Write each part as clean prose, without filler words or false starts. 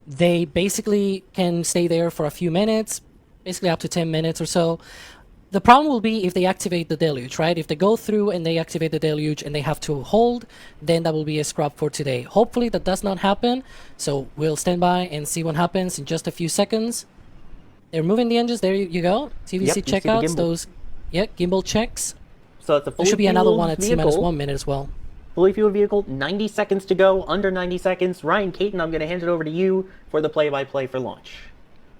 They basically can stay there for a few minutes, basically up to 10 minutes or so. The problem will be if they activate the deluge, right? If they go through and they activate the deluge and they have to hold, then that will be a scrub for today. Hopefully that does not happen, so we'll stand by and see what happens in just a few seconds. They're moving the engines. There you go. TVC Yep, you see the checkouts, gimbal. those, yeah, gimbal checks. So it's a There fully should be another one fueled at T-minus vehicle. 1 minute as well. Fully fueled vehicle, 90 seconds to go, under 90 seconds. Ryan Caton, I'm going to hand it over to you for the play-by-play for launch.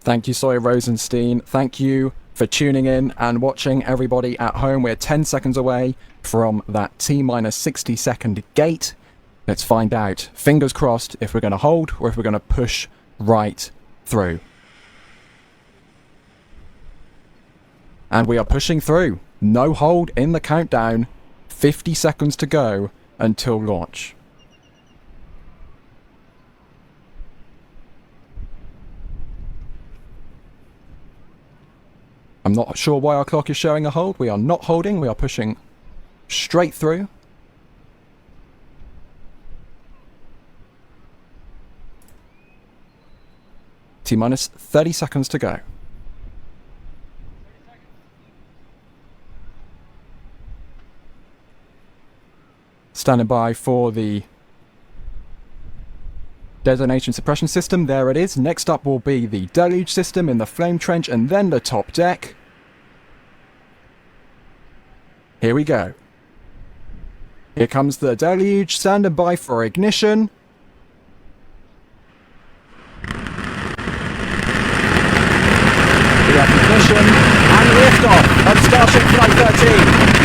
Thank you, Sawyer Rosenstein. Thank you for tuning in and watching, everybody at home. We're 10 seconds away from that T-minus 60 second gate. Let's find out, fingers crossed, if we're going to hold or if we're going to push right through. And we are pushing through. No hold in the countdown. 50 seconds to go until launch. I'm not sure why our clock is showing a hold. We are not holding. We are pushing straight through. T-minus 30 seconds to go. Standing by for the detonation suppression system. There it is. Next up will be the deluge system in the flame trench and then the top deck. Here we go. Here comes the deluge. Standing by for ignition. We have ignition and liftoff of Starship Flight 13.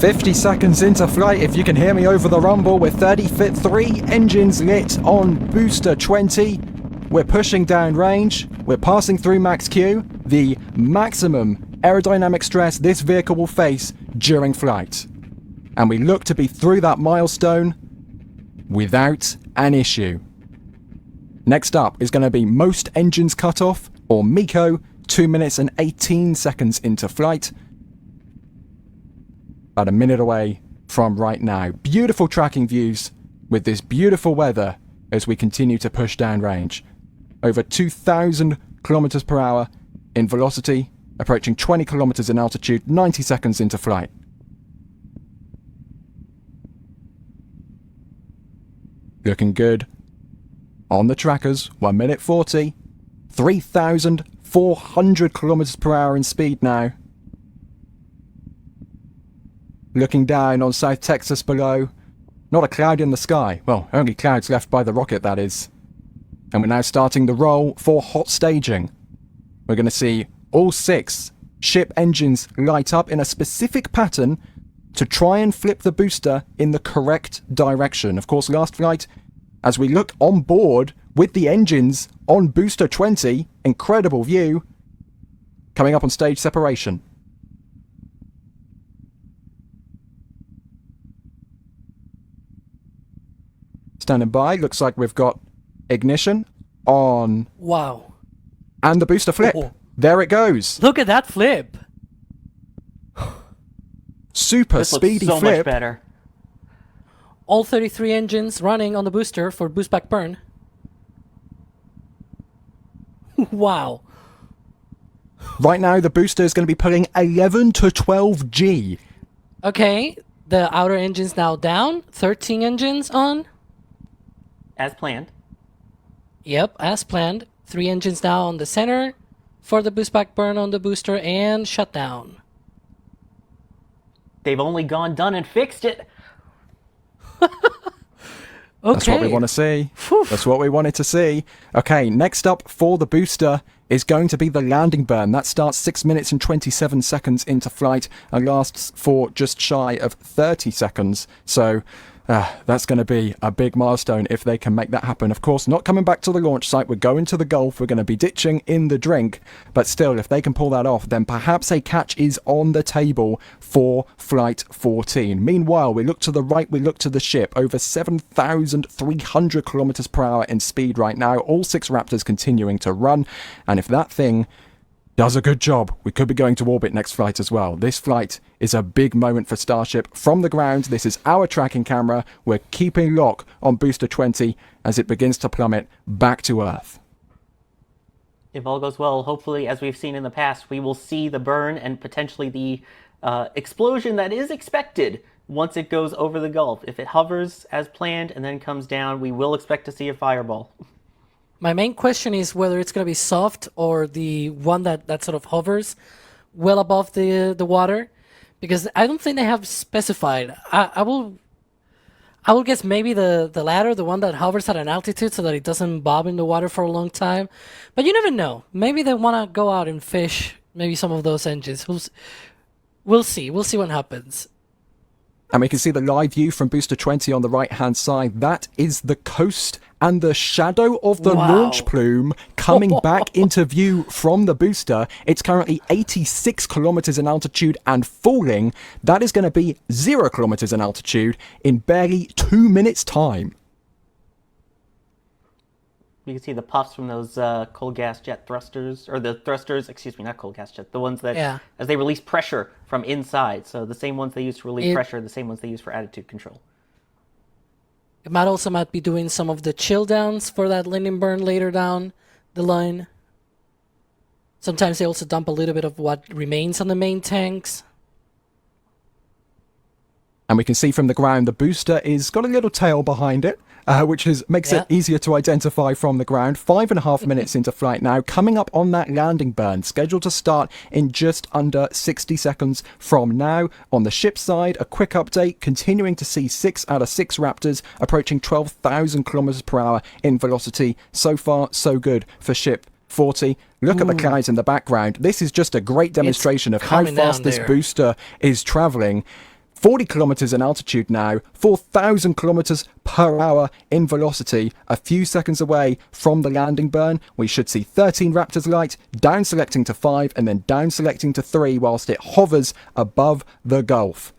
"50 seconds into flight, if you can hear me over the rumble, with 33 engines lit on booster 20. We're pushing down range, we're passing through max Q, the maximum aerodynamic stress this vehicle will face during flight. And we look to be through that milestone without an issue. Next up is going to be most engines cut off, or MECO, 2 minutes and 18 seconds into flight. About a minute away from right now. Beautiful tracking views with this beautiful weather as we continue to push down range. Over 2,000 kilometers per hour in velocity, approaching 20 kilometers in altitude, 90 seconds into flight. Looking good. On the trackers, 1 minute 40, 3,400 kilometers per hour in speed now. Looking down on South Texas below, not a cloud in the sky. Well, only clouds left by the rocket, that is. And we're now starting the roll for hot staging. We're going to see all 6 ship engines light up in a specific pattern to try and flip the booster in the correct direction. Of course, last flight, as we look on board with the engines on booster 20, incredible view, coming up on stage separation. Standing by, looks like we've got ignition on. Wow. And the booster flip. Oh. There it goes. Look at that flip. Super This looks speedy so flip. much better. All 33 engines running on the booster for boost back burn. Wow. Right now, the booster is going to be pulling 11 to 12 G. Okay, the outer engine's now down. 13 engines on. As planned. Yep, as planned. 3 engines now on the center for the boost back burn on the booster and shutdown. They've only gone done and fixed it. That's what we Okay. want to see. Phew. That's what we wanted to see. Okay, next up for the booster is going to be the landing burn. That starts 6 minutes and 27 seconds into flight and lasts for just shy of 30 seconds. So that's going to be a big milestone if they can make that happen. Of course, not coming back to the launch site. We're going to the Gulf. We're going to be ditching in the drink. But still, if they can pull that off, then perhaps a catch is on the table for Flight 14. Meanwhile, we look to the right, we look to the ship. Over 7,300 kilometers per hour in speed right now. All 6 Raptors continuing to run. And if that thing does a good job, we could be going to orbit next flight as well. This flight is a big moment for Starship. From the ground, this is our tracking camera. We're keeping lock on Booster 20 as it begins to plummet back to Earth. If all goes well, hopefully, as we've seen in the past, we will see the burn and potentially the explosion that is expected once it goes over the Gulf. If it hovers as planned and then comes down, we will expect to see a fireball. My main question is whether it's going to be soft or the one that sort of hovers well above the water, because I don't think they have specified. I will guess maybe the latter, the one that hovers at an altitude so that it doesn't bob in the water for a long time. But you never know. Maybe they want to go out and fish maybe some of those engines. We'll see. We'll see what happens. And we can see the live view from Booster 20 on the right-hand side. That is the coast and the shadow of the Wow. launch plume coming back into view from the booster. It's currently 86 kilometers in altitude and falling. That is going to be 0 kilometers in altitude in barely 2 minutes' time. You can see the puffs from those coal gas jet thrusters, or the thrusters, excuse me, not coal gas jet, the ones that, as they release pressure from inside. So the same ones they use to relieve pressure, the same ones they use for attitude control. It might be doing some of the chill downs for that landing burn later down the line. Sometimes they also dump a little bit of what remains on the main tanks. And we can see from the ground the booster is got a little tail behind it, which makes it easier to identify from the ground. 5.5 minutes into flight now, coming up on that landing burn, scheduled to start in just under 60 seconds from now. On the ship side, a quick update, continuing to see 6 out of 6 Raptors approaching 12,000 kilometers per hour in velocity. So far, so good for ship 40. Look at the clouds in the background. This is just a great demonstration of how fast this booster is traveling. 40 kilometers in altitude now, 4,000 kilometers per hour in velocity. A few seconds away from the landing burn, we should see 13 Raptors light, down selecting to 5, and then down selecting to 3 whilst it hovers above the Gulf.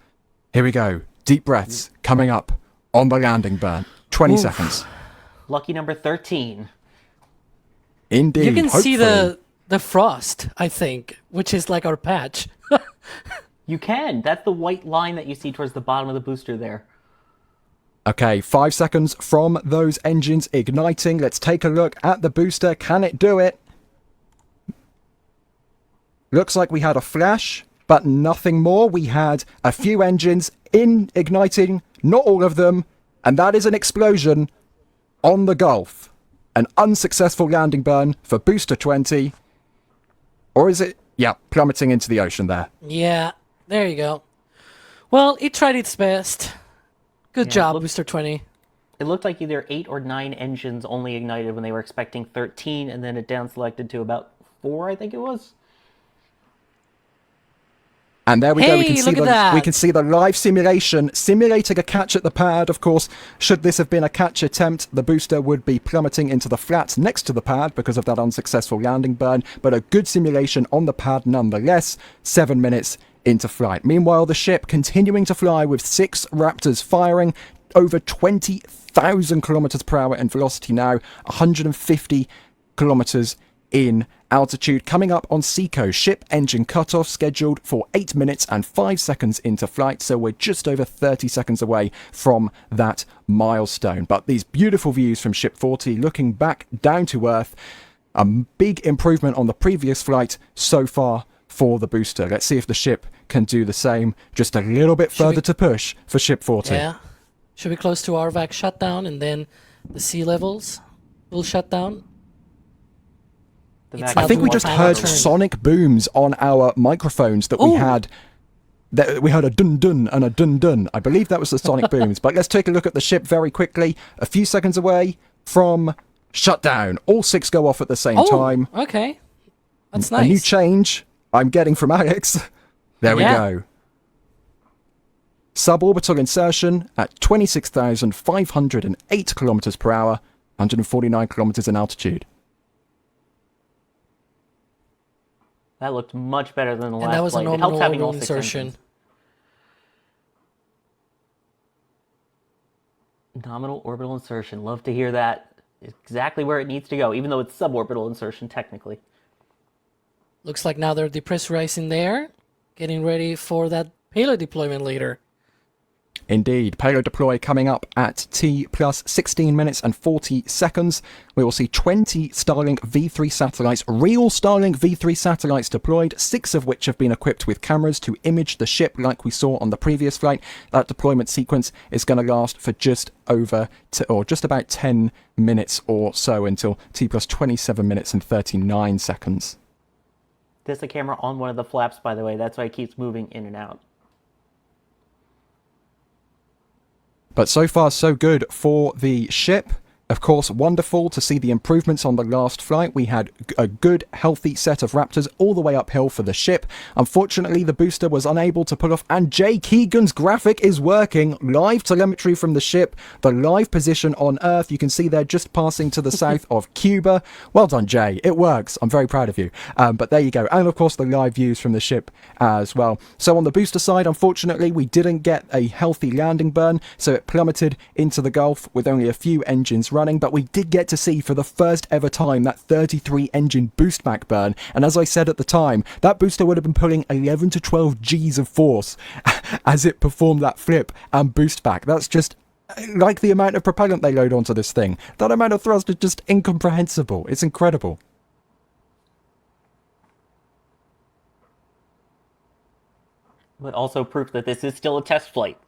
Here we go. Deep breaths coming up on the landing burn. 20 seconds. Lucky number 13. Indeed. You can see hopefully. the frost, I think, which is like our patch. You can. That's the white line that you see towards the bottom of the booster there. Okay, 5 seconds from those engines igniting. Let's take a look at the booster. Can it do it? Looks like we had a flash, but nothing more. We had a few engines igniting, not all of them, and that is an explosion on the Gulf. An unsuccessful landing burn for Booster 20. Or is it? Yeah, plummeting into the ocean there. Yeah, there you go. Well, it tried its best. Good job, Booster 20. It looked like either 8 or 9 engines only ignited when they were expecting 13, and then it down selected to about 4, I think it was. And there we go. We can see the live simulation simulating a catch at the pad. Of course, should this have been a catch attempt, the booster would be plummeting into the flats next to the pad because of that unsuccessful landing burn. But a good simulation on the pad nonetheless. 7 minutes into flight. Meanwhile, the ship continuing to fly with 6 Raptors firing over 20,000 kilometers per hour in velocity now, 150 kilometers in altitude. Coming up on Seco, ship engine cutoff scheduled for 8 minutes and 5 seconds into flight, so we're just over 30 seconds away from that milestone. But these beautiful views from ship 40 looking back down to Earth, a big improvement on the previous flight so far for the booster. Let's see if the ship can do the same. Just a little bit further to push for ship 40. Yeah. Should be close to RVAC shutdown, and then the sea levels will shut down. I think we just heard sonic booms on our microphones that we had We heard a dun-dun and a dun-dun. I believe that was the sonic booms. But let's take a look at the ship very quickly. A few seconds away from shutdown. All 6 go off at the same time. Okay. That's A new nice. change I'm getting from Alex. There we go. Suborbital insertion at 26,508 kilometers per hour, 149 kilometers in altitude. That looked much better than the last And that was a flight. It nominal helps having all orbital 6 insertion. engines. Nominal orbital insertion. Love to hear that. Exactly where it needs to go, even though it's suborbital insertion technically. Looks like now they're depressurizing there, getting ready for that payload deployment later. Indeed, payload deploy coming up at T plus 16 minutes and 40 seconds. We will see 20 Starlink V3 satellites, real Starlink V3 satellites deployed, 6 of which have been equipped with cameras to image the ship like we saw on the previous flight. That deployment sequence is going to last for just about 10 minutes or so until T plus 27 minutes and 39 seconds. There's a camera on one of the flaps, by the way. That's why it keeps moving in and out. But so far, so good for the ship. Of course, wonderful to see the improvements on the last flight. We had a good, healthy set of Raptors all the way uphill for the ship. Unfortunately, the booster was unable to pull off, and Jay Keegan's graphic is working. Live telemetry from the ship, the live position on Earth. You can see they're just passing to the south of Cuba. Well done, Jay. It works. I'm very proud of you. But there you go. And of course, the live views from the ship as well. So on the booster side, unfortunately, we didn't get a healthy landing burn, so it plummeted into the Gulf with only a few engines running. But we did get to see for the first ever time that 33 engine boost back burn, and as I said at the time, that booster would have been pulling 11 to 12 G's of force as it performed that flip and boost back. That's just like the amount of propellant they load onto this thing. That amount of thrust is just incomprehensible. It's incredible. But also proof that this is still a test flight,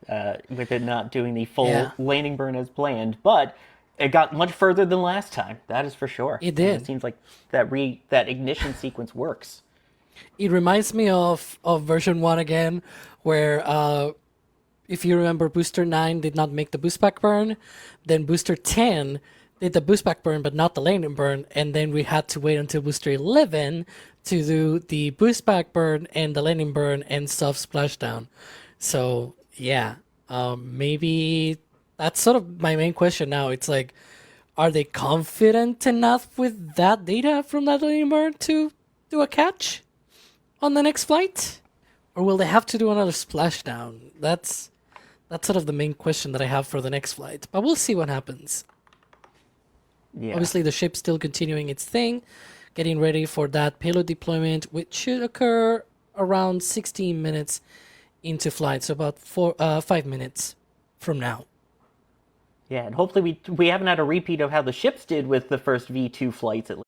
with it not doing the full landing burn as planned. But it got much further than last time. That is for sure. It did. And it seems like that ignition sequence works. It reminds me of version 1 again, where if you remember, Booster 9 did not make the boost back burn. Then Booster 10 did the boost back burn, but not the landing burn. And then we had to wait until Booster 11 to do the boost back burn and the landing burn and soft splashdown. So, yeah, maybe that's sort of my main question now. It's like, are they confident enough with that data from that landing burn to do a catch on the next flight? Or will they have to do another splashdown? That's sort of the main question that I have for the next flight. But we'll see what happens. Yeah. Obviously, the ship's still continuing its thing, getting ready for that payload deployment, which should occur around 16 minutes into flight, so about 5 minutes from now. Yeah, and hopefully we haven't had a repeat of how the ships did with the first V2 flights, at